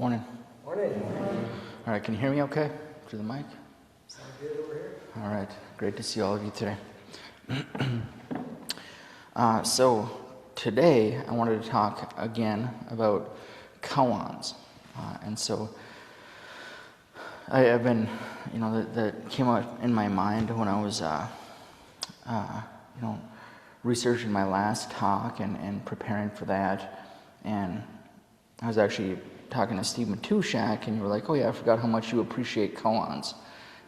Morning. Morning. All right, can you hear me okay through the mic? Sound good over here? All right, great to see all of you today. So today I wanted to talk again about koans. And so I've been, that came out in my mind when I was, researching my last talk and preparing for that. And I was actually talking to Steve Matushak, and you were like, oh yeah, I forgot how much you appreciate koans.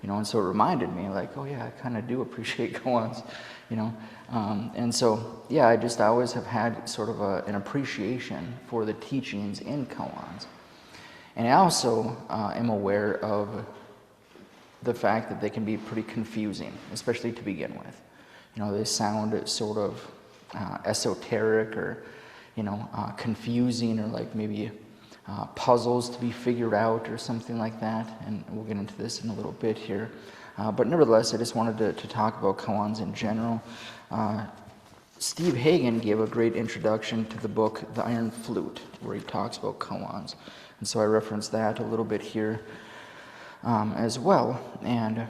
And so it reminded me, like, oh yeah, I kind of do appreciate koans, and so, yeah, I always have had sort of an appreciation for the teachings in koans. And I also am aware of the fact that they can be pretty confusing, especially to begin with. They sound sort of esoteric or, confusing, or like maybe puzzles to be figured out or something like that. And we'll get into this in a little bit here. But nevertheless, I just wanted to talk about koans in general. Steve Hagen gave a great introduction to the book The Iron Flute, where he talks about koans. And so I referenced that a little bit here as well. And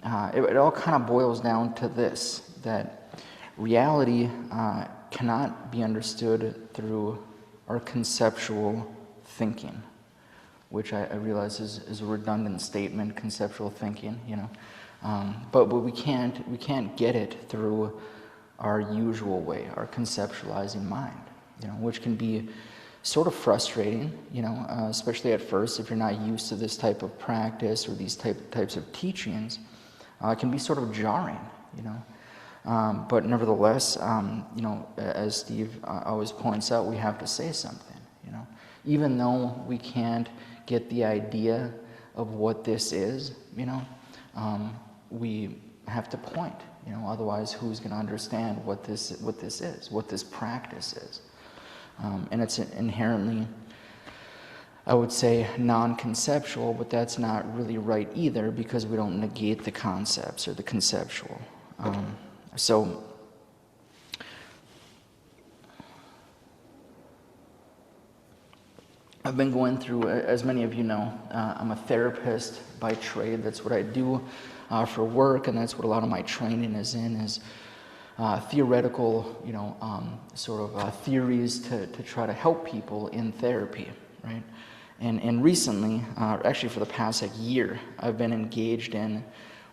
it all kind of boils down to this, that reality cannot be understood through our conceptual thinking, which I realize is a redundant statement, conceptual thinking, but we can't get it through our usual way, our conceptualizing mind, which can be sort of frustrating, especially at first if you're not used to this type of practice or these types of teachings. It can be sort of jarring, but nevertheless, as Steve always points out, we have to say something, even though we can't get the idea of what this is, we have to point, otherwise who's going to understand what this is, what this practice is. And it's inherently, I would say, non-conceptual, but that's not really right either, because we don't negate the concepts or the conceptual. So I've been going through, as many of you know, I'm a therapist by trade. That's what I do for work, and that's what a lot of my training is in, is theoretical, theories to try to help people in therapy, right? And recently, actually for the past year, I've been engaged in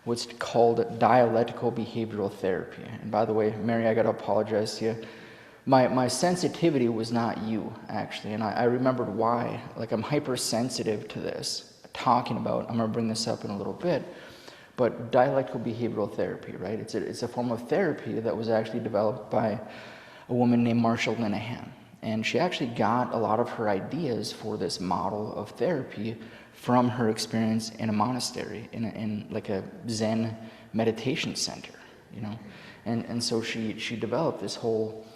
what's called dialectical behavioral therapy. And by the way, Mary, I got to apologize to you. My sensitivity was not you, actually, and I remembered why. Like, I'm hypersensitive to this, talking about, I'm going to bring this up in a little bit, but dialectical behavioral therapy, right? It's a form of therapy that was actually developed by a woman named Marsha Linehan. And she actually got a lot of her ideas for this model of therapy from her experience in a monastery, in like a Zen meditation center, And so she developed this whole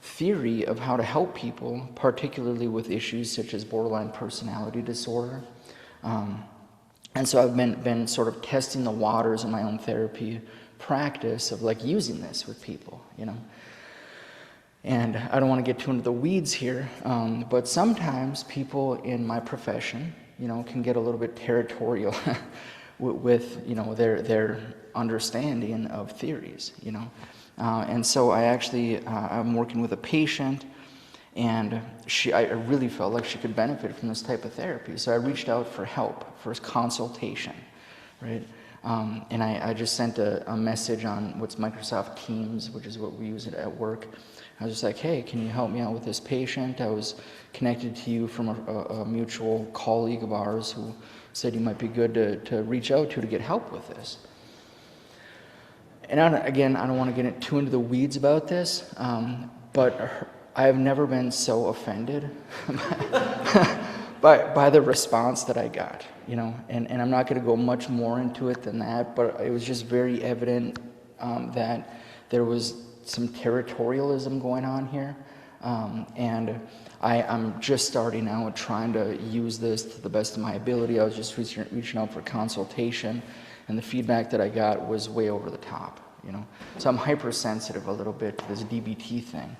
theory of how to help people, particularly with issues such as borderline personality disorder. And so I've been sort of testing the waters in my own therapy practice of like using this with people, And I don't want to get too into the weeds here, but sometimes people in my profession, can get a little bit territorial with their understanding of theories, And so I'm working with a patient, and I really felt like she could benefit from this type of therapy. So I reached out for help, for consultation, right? And I just sent a message on what's Microsoft Teams, which is what we use at work. I was just like, hey, can you help me out with this patient? I was connected to you from a mutual colleague of ours who said you might be good to reach out to get help with this. And I don't want to get too into the weeds about this, but I have never been so offended by the response that I got, and I'm not going to go much more into it than that, but it was just very evident that there was some territorialism going on here, and I'm just starting out trying to use this to the best of my ability. I was just reaching out for consultation, and the feedback that I got was way over the top, So I'm hypersensitive a little bit to this DBT thing.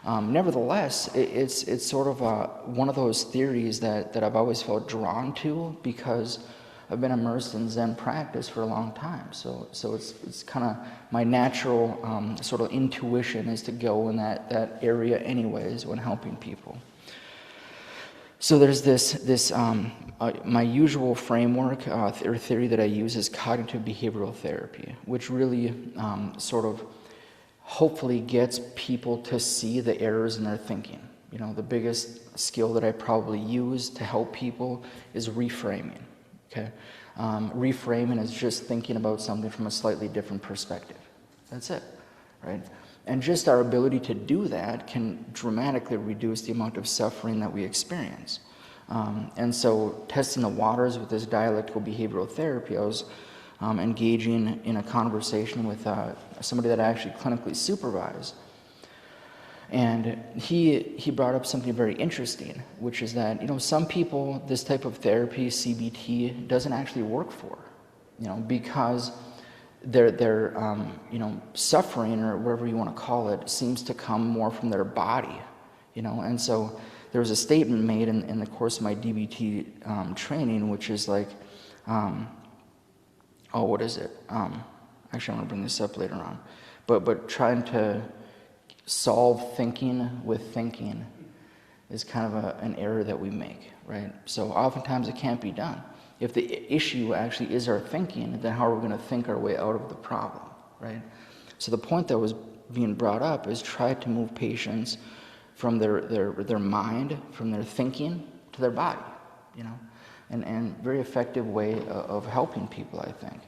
Nevertheless, it's sort of one of those theories that I've always felt drawn to because I've been immersed in Zen practice for a long time. So it's kind of my natural sort of intuition is to go in that area anyways when helping people. So there's this my usual framework or theory that I use is cognitive behavioral therapy, which really sort of hopefully gets people to see the errors in their thinking. You know, the biggest skill that I probably use to help people is reframing. Okay, reframing is just thinking about something from a slightly different perspective. That's it, right? And just our ability to do that can dramatically reduce the amount of suffering that we experience. And so testing the waters with this dialectical behavioral therapy, I was engaging in a conversation with somebody that I actually clinically supervise. And he brought up something very interesting, which is that, you know, some people, this type of therapy, CBT, doesn't actually work for, you know, because their you know, suffering or whatever you want to call it seems to come more from their body, you know. And so there was a statement made in the course of my DBT training, which is like, what is it? Actually, I'm going to bring this up later on. But trying to solve thinking with thinking is kind of an error that we make, right? So oftentimes it can't be done. If the issue actually is our thinking, then how are we going to think our way out of the problem, right? So the point that was being brought up is try to move patients from their mind, from their thinking to their body, you know, and very effective way of helping people, I think.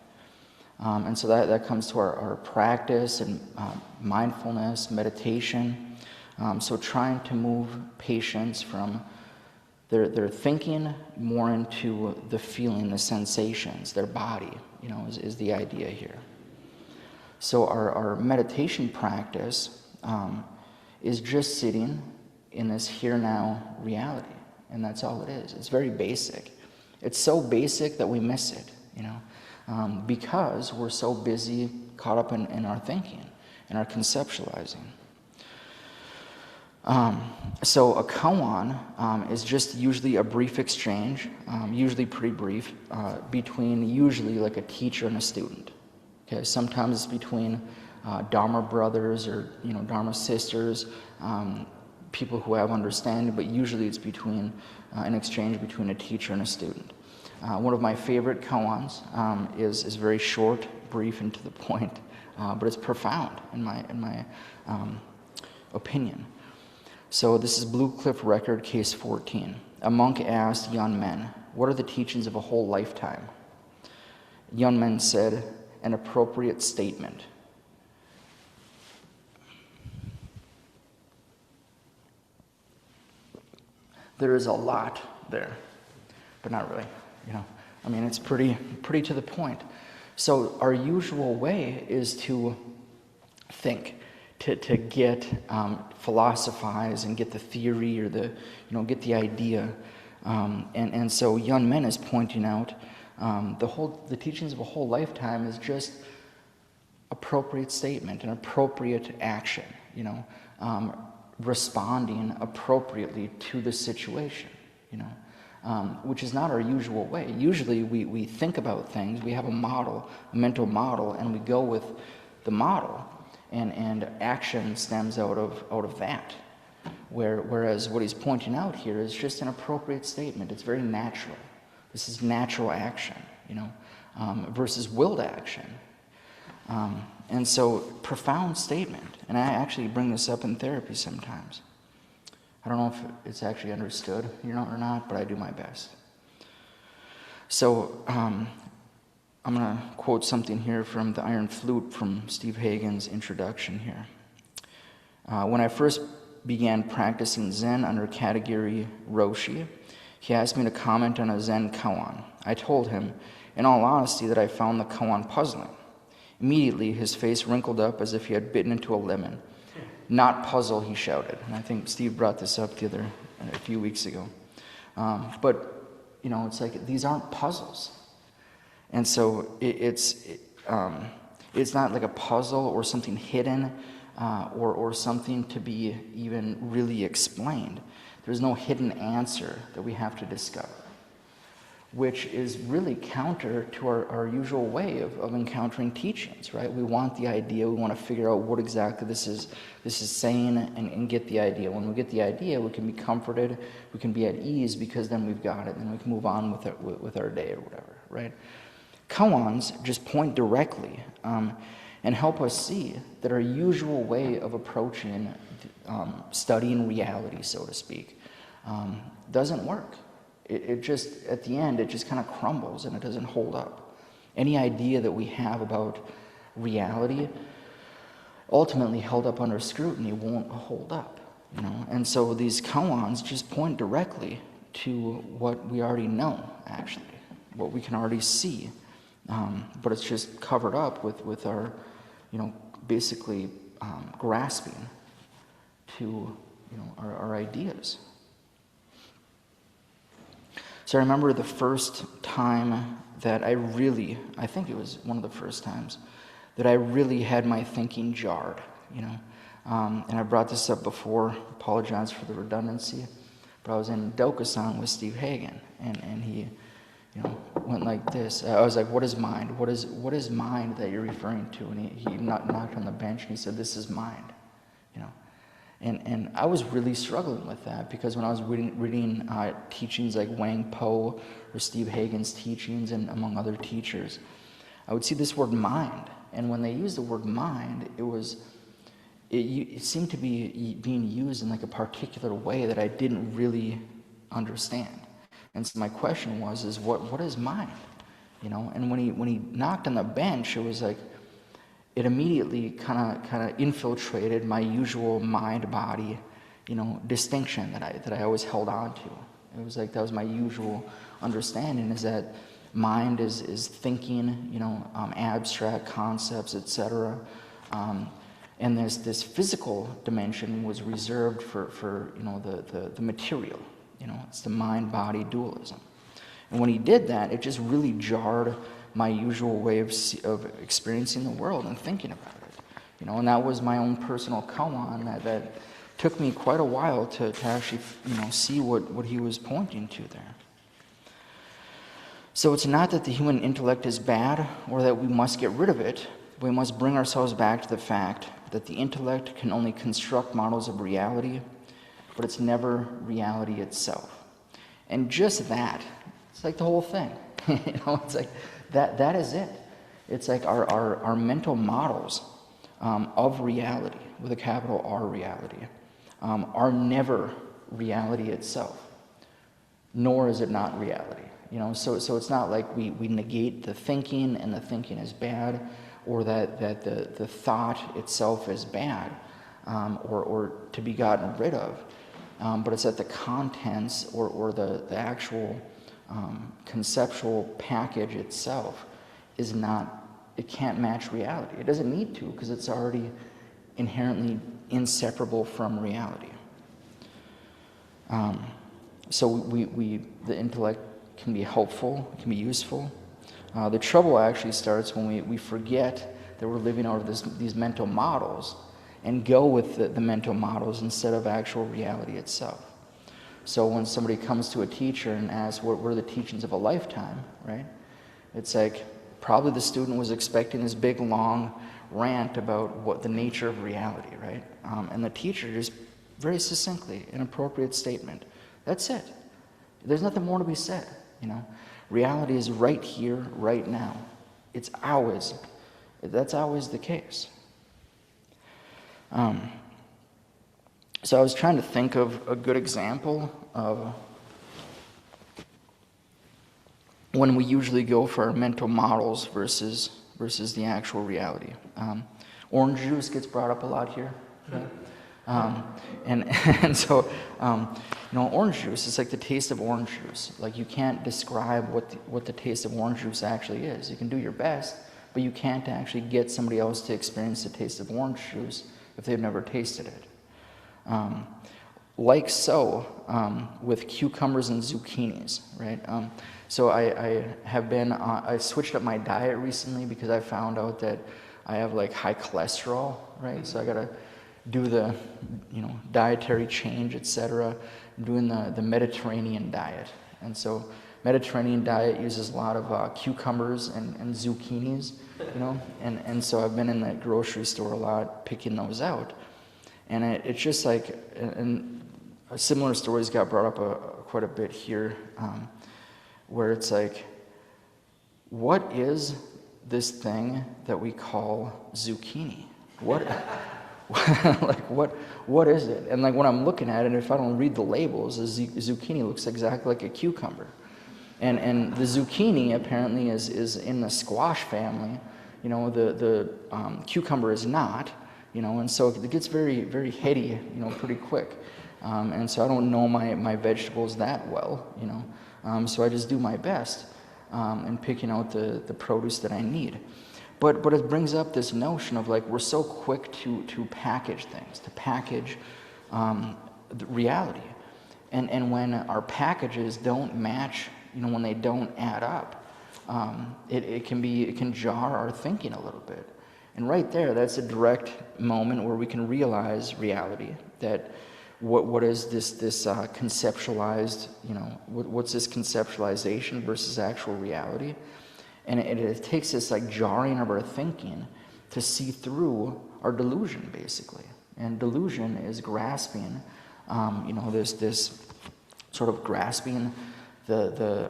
And so that comes to our practice and mindfulness, meditation. So trying to move patients from their thinking more into the feeling, the sensations, their body, you know, is the idea here. So our meditation practice is just sitting in this here-now reality, and that's all it is. It's very basic. It's so basic that we miss it, you know, because we're so busy, caught up in our thinking and our conceptualizing. So a koan is just usually a brief exchange, usually pretty brief, between usually like a teacher and a student. Okay, sometimes it's between Dharma brothers or, you know, Dharma sisters, people who have understanding, but usually it's between an exchange between a teacher and a student. One of my favorite koans is very short, brief, and to the point, but it's profound in my opinion. So this is Blue Cliff Record, case 14. A monk asked young men, "What are the teachings of a whole lifetime?" Young men said, "An appropriate statement." There is a lot there, but not really, you know. I mean, it's pretty to the point. So our usual way is to think, to get philosophize and get the theory or get the idea, and so Young Men is pointing out the teachings of a whole lifetime is just appropriate statement, an appropriate action, you know, responding appropriately to the situation, you know, which is not our usual way. Usually we think about things, we have a model, a mental model, and we go with the model, and action stems out of that. Whereas what he's pointing out here is just an appropriate statement. It's very natural. This is natural action, you know, versus willed action. And so, profound statement. And I actually bring this up in therapy sometimes. I don't know if it's actually understood, you know, or not, but I do my best. So, I'm going to quote something here from the Iron Flute from Steve Hagen's introduction here. When I first began practicing Zen under Katagiri Roshi, he asked me to comment on a Zen koan. I told him, in all honesty, that I found the koan puzzling. Immediately, his face wrinkled up as if he had bitten into a lemon. "Not puzzle," he shouted. And I think Steve brought this up a few weeks ago. But, you know, it's like, these aren't puzzles. And so it's not like a puzzle or something hidden. or something to be even really explained. There's no hidden answer that we have to discover, which is really counter to our usual way of encountering teachings, right? We want the idea, we want to figure out what exactly this is saying and get the idea. When we get the idea, we can be comforted, we can be at ease because then we've got it and we can move on with our day or whatever, right? Koans just point directly and help us see that our usual way of approaching studying reality, so to speak, doesn't work. It just, at the end, it just kind of crumbles and it doesn't hold up. Any idea that we have about reality, ultimately held up under scrutiny, won't hold up, you know? And so these koans just point directly to what we already know, actually, what we can already see. But it's just covered up with our, you know, basically grasping to, you know, our ideas. So I remember the first time that I think it was one of the first times, that I really had my thinking jarred, you know. And I brought this up before, apologize for the redundancy, but I was in Dokusan with Steve Hagen, and he, you know, went like this. I was like, what is mind? What is mind that you're referring to? And he knocked on the bench and he said, this is mind, you know. And I was really struggling with that because when I was reading teachings like Wang Po or Steve Hagen's teachings and among other teachers, I would see this word mind. And when they used the word mind, it seemed to be being used in like a particular way that I didn't really understand. And so my question was what is mind? You know, and when he knocked on the bench, it was like it immediately kind of infiltrated my usual mind-body, you know, distinction that I always held on to. It was like that was my usual understanding, is that mind is thinking, you know, abstract concepts, etc. And this physical dimension was reserved for you know the material. You know, it's the mind-body dualism. And when he did that, it just really jarred my usual way of experiencing the world and thinking about it. You know, and that was my own personal koan that took me quite a while to actually, you know, see what he was pointing to there. So it's not that the human intellect is bad or that we must get rid of it. We must bring ourselves back to the fact that the intellect can only construct models of reality, but it's never reality itself. And just that, it's like the whole thing. You know, it's like that is it. It's like our mental models of reality, with a capital R reality, are never reality itself, nor is it not reality. You know, so it's not like we negate the thinking and the thinking is bad, or that the thought itself is bad, or to be gotten rid of. But it's that the contents or the actual conceptual package itself is not, it can't match reality. It doesn't need to, because it's already inherently inseparable from reality. So the intellect can be helpful, it can be useful. The trouble actually starts when we forget that we're living out of these mental models and go with the mental models instead of actual reality itself. So when somebody comes to a teacher and asks what were the teachings of a lifetime, right? It's like probably the student was expecting this big long rant about what the nature of reality, right? And the teacher just very succinctly, an appropriate statement. That's it. There's nothing more to be said, you know. Reality is right here, right now. It's always, that's always the case. So I was trying to think of a good example of when we usually go for our mental models versus the actual reality. Orange juice gets brought up a lot here. Right? And so, you know, orange juice is like the taste of orange juice. Like you can't describe what the taste of orange juice actually is. You can do your best, but you can't actually get somebody else to experience the taste of orange juice if they've never tasted it. Like so, with cucumbers and zucchinis, right? So I switched up my diet recently because I found out that I have like high cholesterol, right? So I gotta do the, dietary change, etc. I'm doing the Mediterranean diet, and so Mediterranean diet uses a lot of cucumbers and zucchinis, and so I've been in the grocery store a lot picking those out, and it's just like, and similar stories got brought up quite a bit here, where it's like, what is this thing that we call zucchini? What? Like what is it? And like when I'm looking at it, if I don't read the labels, a zucchini looks exactly like a cucumber, and the zucchini apparently is in the squash family. The cucumber is not. And so it gets very very heady, pretty quick, and so I don't know my vegetables that well, so I just do my best in picking out the produce that I need. But it brings up this notion of like we're so quick to package things, to package the reality, and when our packages don't match, when they don't add up, it can jar our thinking a little bit. And right there, that's a direct moment where we can realize reality. That what is this conceptualized, what's this conceptualization versus actual reality? And it takes this like jarring of our thinking to see through our delusion, basically. And delusion is grasping, this sort of grasping the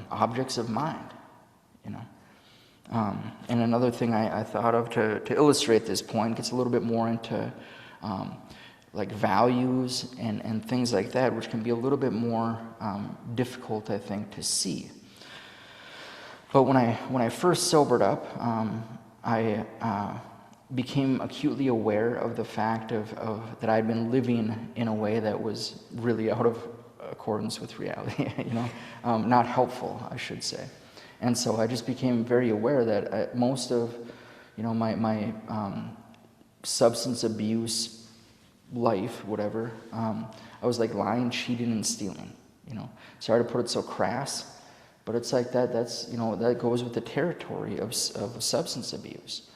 objects of mind, And another thing I thought of to illustrate this point gets a little bit more into like values and things like that, which can be a little bit more difficult, I think, to see. But when I first sobered up, I became acutely aware of the fact of that I'd been living in a way that was really out of accordance with reality, not helpful, I should say. And so I just became very aware that most of, my substance abuse life, whatever, I was like lying, cheating, and stealing. Sorry to put it so crass. But it's like that's that goes with the territory of substance abuse.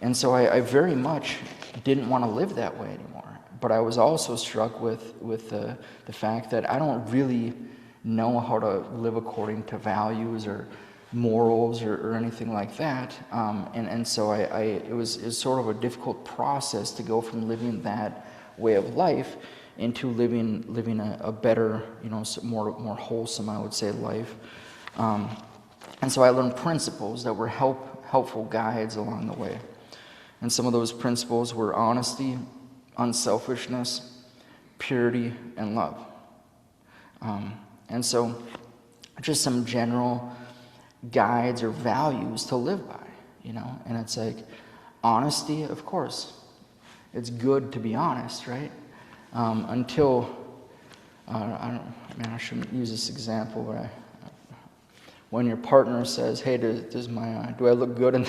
And so I very much didn't want to live that way anymore. But I was also struck with the fact that I don't really know how to live according to values or morals or anything like that. And so it was sort of a difficult process to go from living that way of life into living a better, more wholesome, I would say, life. And so I learned principles that were helpful guides along the way. And some of those principles were honesty, unselfishness, purity, and love. And so just some general guides or values to live by, And it's like honesty, of course. It's good to be honest, right? Until, I shouldn't use this example, but when your partner says, hey, do I look good in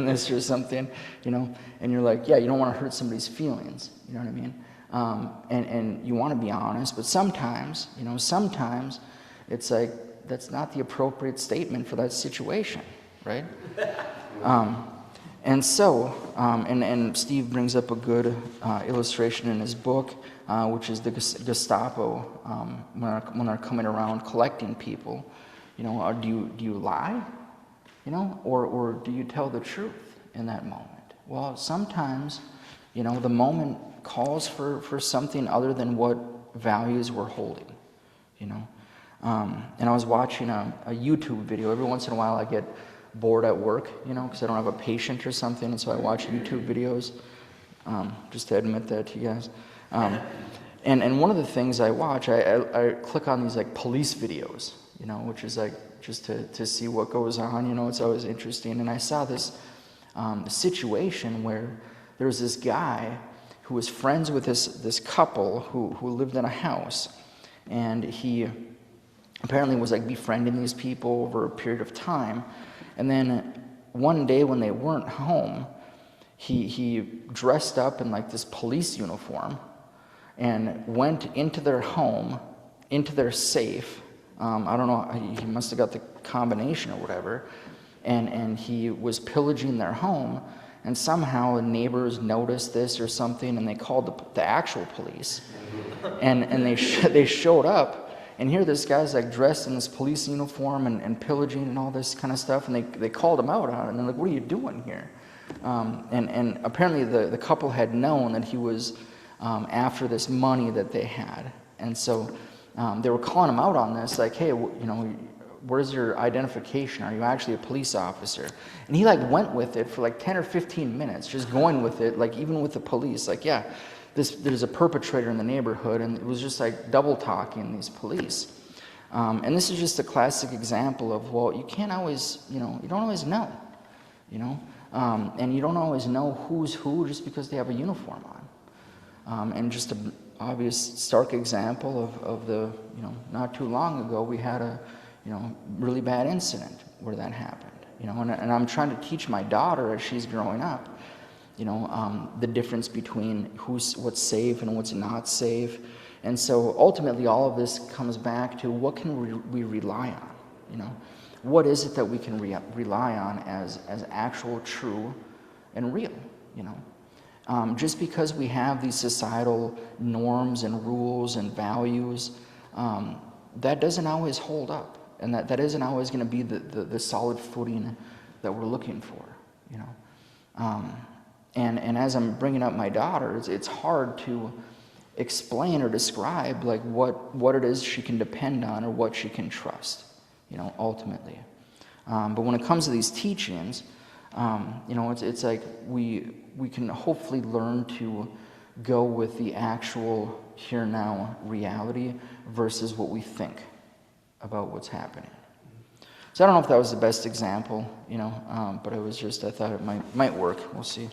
this or something, and you're like, yeah, you don't want to hurt somebody's feelings, you know what I mean? And you want to be honest, but sometimes it's like, that's not the appropriate statement for that situation, right? And so, and Steve brings up a good illustration in his book, which is the Gestapo, when they're coming around collecting people. Do you lie? Or do you tell the truth in that moment? Well, sometimes, the moment calls for something other than what values we're holding, And I was watching a YouTube video. Every once in a while I get bored at work, because I don't have a patient or something, and so I watch YouTube videos, just to admit that to you guys. And one of the things I watch, I click on these like police videos, which is like just to see what goes on, it's always interesting. And I saw this situation where there was this guy who was friends with this couple who lived in a house, and he apparently was like befriending these people over a period of time. And then one day when they weren't home, he dressed up in like this police uniform and went into their home, into their safe. I don't know, he must have got the combination or whatever. And he was pillaging their home And somehow neighbors noticed this or something, and they called the actual police. And they showed up, and here this guy's like dressed in this police uniform and pillaging and all this kind of stuff, and they called him out on it, and they're like, "What are you doing here?" And apparently the couple had known that he was after this money that they had, and so they were calling him out on this, like, "Hey, where's your identification? Are you actually a police officer?" And he like went with it for like 10 or 15 minutes, just going with it, like even with the police, like, yeah, there's a perpetrator in the neighborhood, and it was just like double talking these police. And this is just a classic example of, well, you can't always, you don't always know, and you don't always know who's who just because they have a uniform on. And just an obvious stark example of the, not too long ago, we had a, really bad incident where that happened, and I'm trying to teach my daughter as she's growing up, the difference between what's safe and what's not safe. And so ultimately all of this comes back to, what can we rely on? What is it that we can rely on as actual, true, and real? Just because we have these societal norms and rules and values, that doesn't always hold up. And that isn't always going to be the solid footing that we're looking for, And as I'm bringing up my daughter, it's hard to explain or describe like what it is she can depend on or what she can trust, ultimately. But when it comes to these teachings, it's like we can hopefully learn to go with the actual here now reality versus what we think about what's happening. So I don't know if that was the best example, but it was just, I thought it might work. We'll see.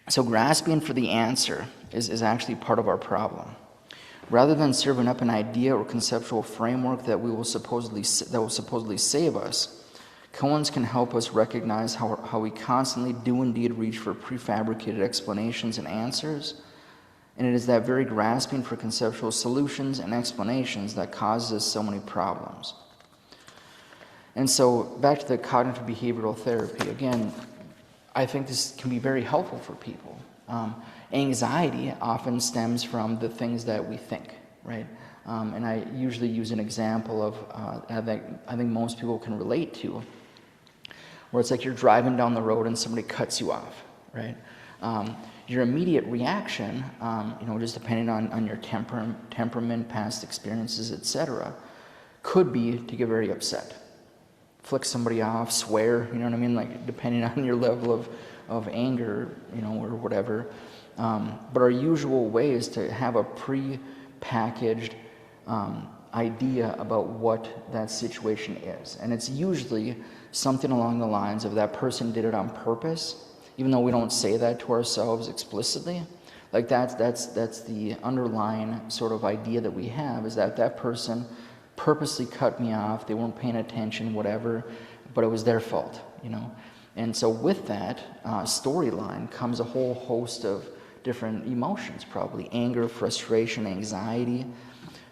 So grasping for the answer is actually part of our problem. Rather than serving up an idea or conceptual framework that will supposedly save us, Koans can help us recognize how we constantly do indeed reach for prefabricated explanations and answers, and it is that very grasping for conceptual solutions and explanations that causes us so many problems. And so back to the cognitive behavioral therapy, again, I think this can be very helpful for people. Anxiety often stems from the things that we think, right? And I usually use an example of I think most people can relate to, where it's like you're driving down the road and somebody cuts you off, right? Your immediate reaction, just depending on your temperament, past experiences, etc., could be to get very upset, flick somebody off, swear, like depending on your level of anger, or whatever. But our usual way is to have a pre-packaged idea about what that situation is. And it's usually something along the lines of that person did it on purpose, even though we don't say that to ourselves explicitly. Like that's the underlying sort of idea that we have, is that person purposely cut me off, they weren't paying attention, whatever, but it was their fault, And so with that storyline comes a whole host of different emotions, probably anger, frustration, anxiety,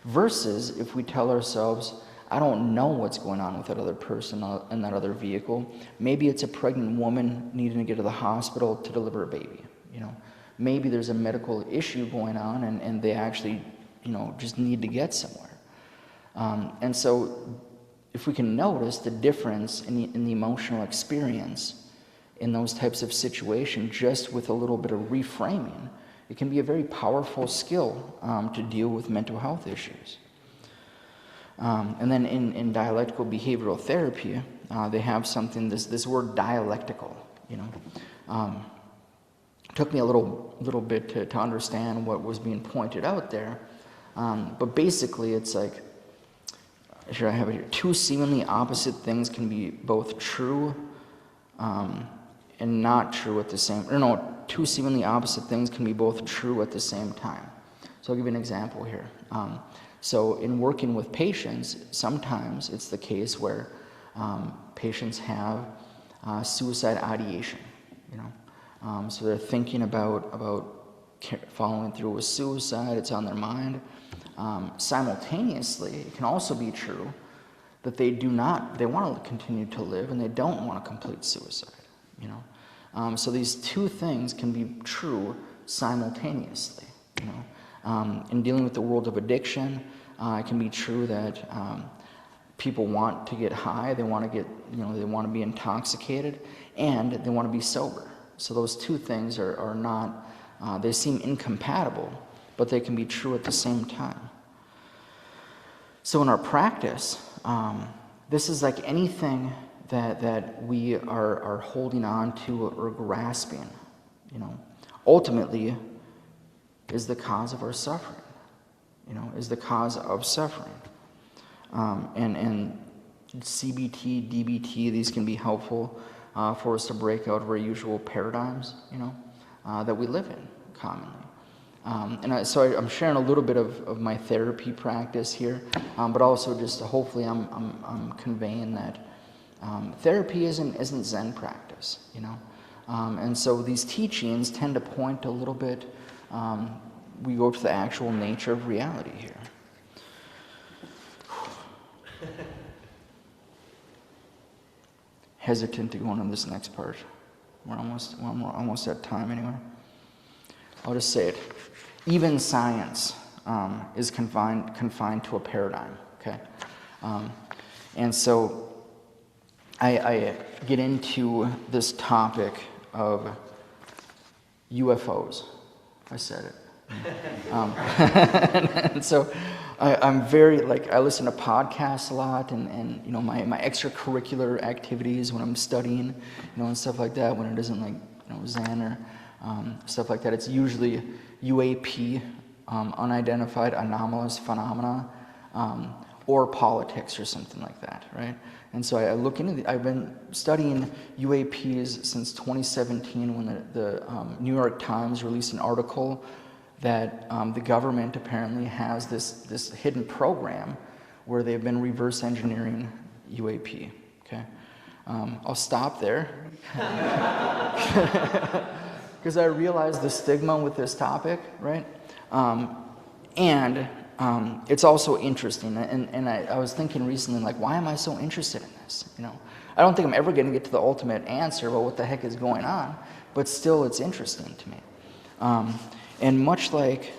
versus if we tell ourselves, I don't know what's going on with that other person in that other vehicle. Maybe it's a pregnant woman needing to get to the hospital to deliver a baby, Maybe there's a medical issue going on and they actually, just need to get somewhere. And so if we can notice the difference in the emotional experience in those types of situations, just with a little bit of reframing, it can be a very powerful skill to deal with mental health issues. And then in dialectical behavioral therapy, they have something, this word dialectical, took me a little bit to understand what was being pointed out there. But basically it's like, here I have it here, two seemingly opposite things can be both true and not true at the same, two seemingly opposite things can be both true at the same time. So I'll give you an example here. So in working with patients, sometimes it's the case where patients have suicide ideation, so they're thinking about following through with suicide, it's on their mind. Simultaneously, it can also be true that they want to continue to live and they don't want to complete suicide, you know. So these two things can be true simultaneously, you know. In dealing with the world of addiction, it can be true that people want to get high, they want to be intoxicated, and they want to be sober. So those two things are not, they seem incompatible, but they can be true at the same time. So in our practice, this is like anything that we are holding on to or grasping, you know, ultimately is the cause of our suffering, you know, is the cause of suffering. And CBT, DBT, these can be helpful for us to break out of our usual paradigms, you know, that we live in commonly. So I'm sharing a little bit of my therapy practice here, but also just hopefully I'm conveying that therapy isn't Zen practice, you know. And so these teachings tend to point a little bit, we go to the actual nature of reality here. Hesitant to go on to this next part. We're almost at time anyway. I'll just say it. Even science is confined to a paradigm. Okay, and so I get into this topic of UFOs. I said it. And so I'm very, I listen to podcasts a lot, and you know, my extracurricular activities when I'm studying, you know, and stuff like that, when it isn't like, you know, Zen or stuff like that, it's usually UAP, unidentified anomalous phenomena, or politics or something like that, right? And so I look into I've been studying UAPs since 2017 when the New York Times released an article that the government apparently has this hidden program where they've been reverse engineering UAP, okay? I'll stop there because I realize the stigma with this topic, right? And it's also interesting, and I was thinking recently, like, why am I so interested in this? You know, I don't think I'm ever going to get to the ultimate answer about what the heck is going on, but still, it's interesting to me. And much like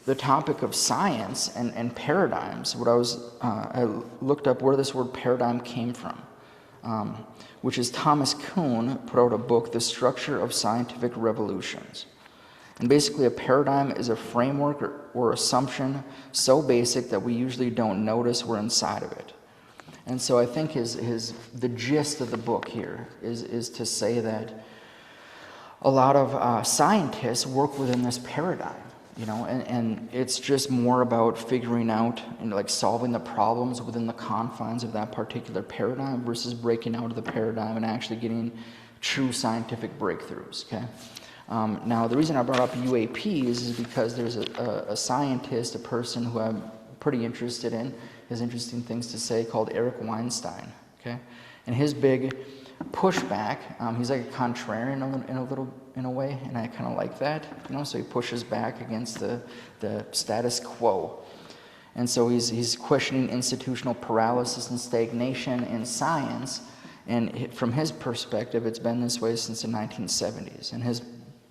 the topic of science and paradigms, I looked up where this word paradigm came from, which is Thomas Kuhn put out a book, The Structure of Scientific Revolutions. And basically a paradigm is a framework or assumption so basic that we usually don't notice we're inside of it. And so I think the gist of the book here is to say that a lot of scientists work within this paradigm, you know, and it's just more about figuring out and like solving the problems within the confines of that particular paradigm versus breaking out of the paradigm and actually getting true scientific breakthroughs, okay? Now, the reason I brought up UAPs is because there's a scientist, a person who I'm pretty interested in, has interesting things to say, called Eric Weinstein, okay? And his big pushback, he's like a contrarian in a way, and I kind of like that, you know, so he pushes back against the status quo. And so he's questioning institutional paralysis and stagnation in science, and from his perspective, it's been this way since the 1970s. And his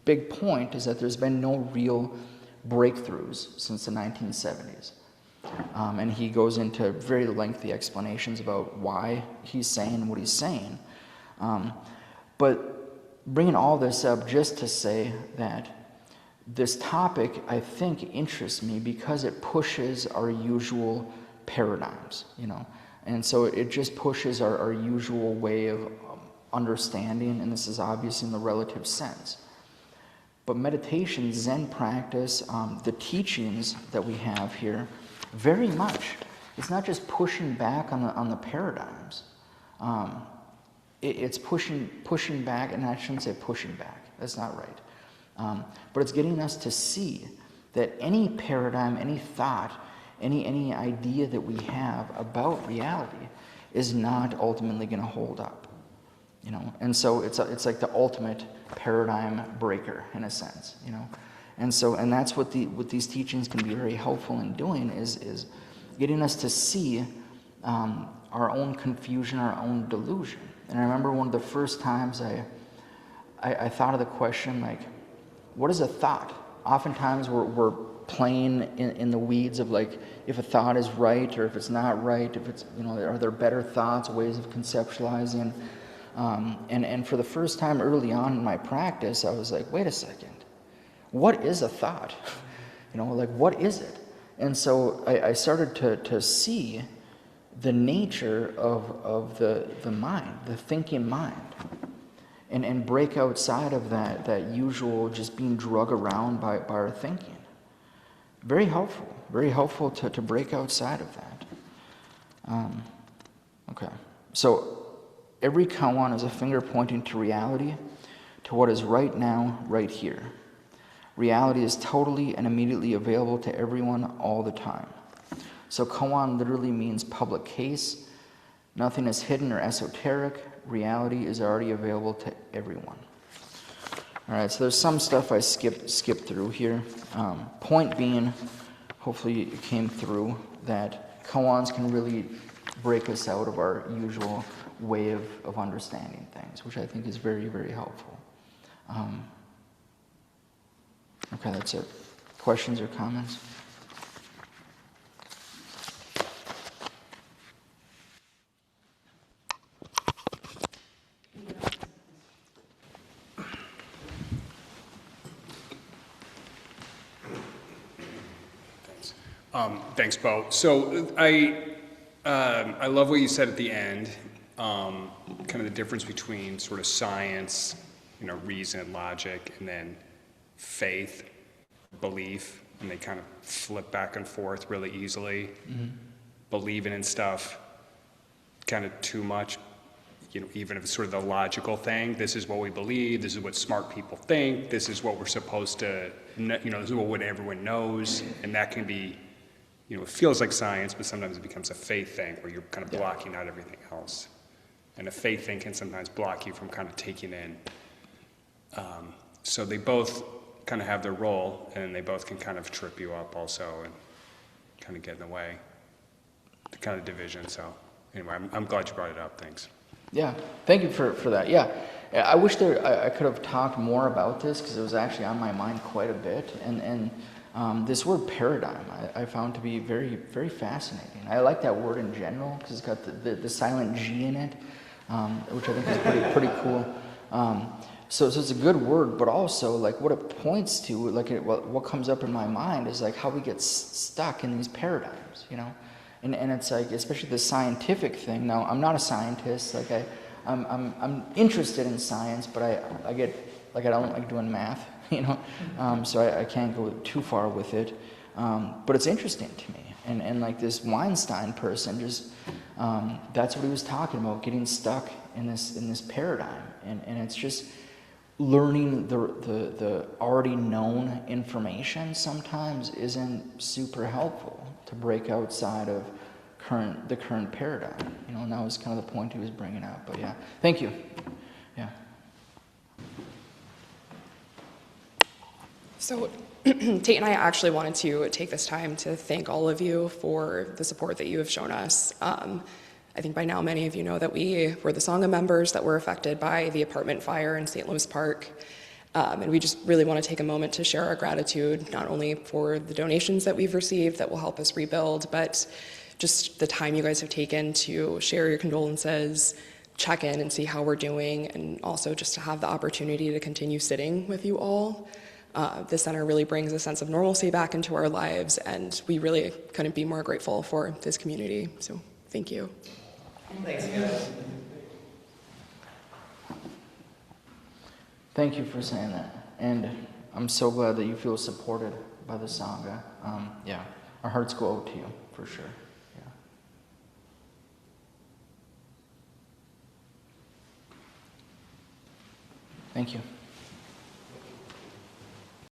big point is that there's been no real breakthroughs since the 1970s. And he goes into very lengthy explanations about why he's saying what he's saying. But bringing all this up just to say that this topic, I think, interests me because it pushes our usual paradigms, you know. And so it just pushes our usual way of understanding, and this is obvious in the relative sense. But meditation, Zen practice, the teachings that we have here, very much, it's not just pushing back on the paradigms. It's pushing back, and I shouldn't say pushing back. That's not right. But it's getting us to see that any paradigm, any thought, any idea that we have about reality is not ultimately going to hold up, you know. And so it's like the ultimate paradigm breaker in a sense, you know. And that's what these teachings can be very helpful in doing is getting us to see our own confusion, our own delusion. And I remember one of the first times I thought of the question, like, what is a thought? Oftentimes we're playing in the weeds of, like, if a thought is right or if it's not right, if it's, are there better thoughts, ways of conceptualizing? And for the first time early on in my practice, I was like, wait a second, what is a thought? Like, what is it? And so I started to see the nature of the mind, the thinking mind, and break outside of that usual just being drug around by our thinking. Very helpful to break outside of that. Okay, so every koan is a finger pointing to reality, to what is right now, right here. Reality is totally and immediately available to everyone all the time. So koan literally means public case. Nothing is hidden or esoteric. Reality is already available to everyone. All right, so there's some stuff I skipped through here. Point being, hopefully it came through, that koans can really break us out of our usual way of understanding things, which I think is very, very helpful. Okay, that's it. Questions or comments? Thanks, Beau. So I love what you said at the end, kind of the difference between sort of science, reason, logic, and then faith, belief, and they kind of flip back and forth really easily. Mm-hmm. Believing in stuff kind of too much, even if it's sort of the logical thing. This is what we believe. This is what smart people think. This is what we're supposed to, this is what everyone knows, and that can be. It feels like science, but sometimes it becomes a faith thing where you're kind of blocking out everything else. And a faith thing can sometimes block you from kind of taking in. So they both kind of have their role, and they both can kind of trip you up also and kind of get in the way. The kind of division. So anyway, I'm glad you brought it up. Thanks. Yeah, thank you for that. Yeah, I wish I could have talked more about this because it was actually on my mind quite a bit. And this word paradigm I found to be very, very fascinating. I like that word in general because it's got the silent G in it, which I think is pretty cool. So it's a good word, but also like what it points to, like what comes up in my mind is like how we get stuck in these paradigms, And it's like, especially the scientific thing. Now, I'm not a scientist. Like I'm interested in science, but I get like I don't like doing math, so I can't go too far with it. But it's interesting to me. And like this Weinstein person, just that's what he was talking about, getting stuck in this paradigm, and it's just learning the already known information sometimes isn't super helpful to break outside of the current paradigm, and that was kind of the point he was bringing up. But yeah, thank you. Yeah. So Tate and I actually wanted to take this time to thank all of you for the support that you have shown us. I think by now many of you know that we were the Sangha members that were affected by the apartment fire in St. Louis Park. And we just really want to take a moment to share our gratitude, not only for the donations that we've received that will help us rebuild, but just the time you guys have taken to share your condolences, check in and see how we're doing, and also just to have the opportunity to continue sitting with you all. This center really brings a sense of normalcy back into our lives, and we really couldn't be more grateful for this community. So thank you. Thanks, guys. Thank you for saying that. And I'm so glad that you feel supported by the Sangha. Yeah, our hearts go out to you, for sure. Yeah. Thank you.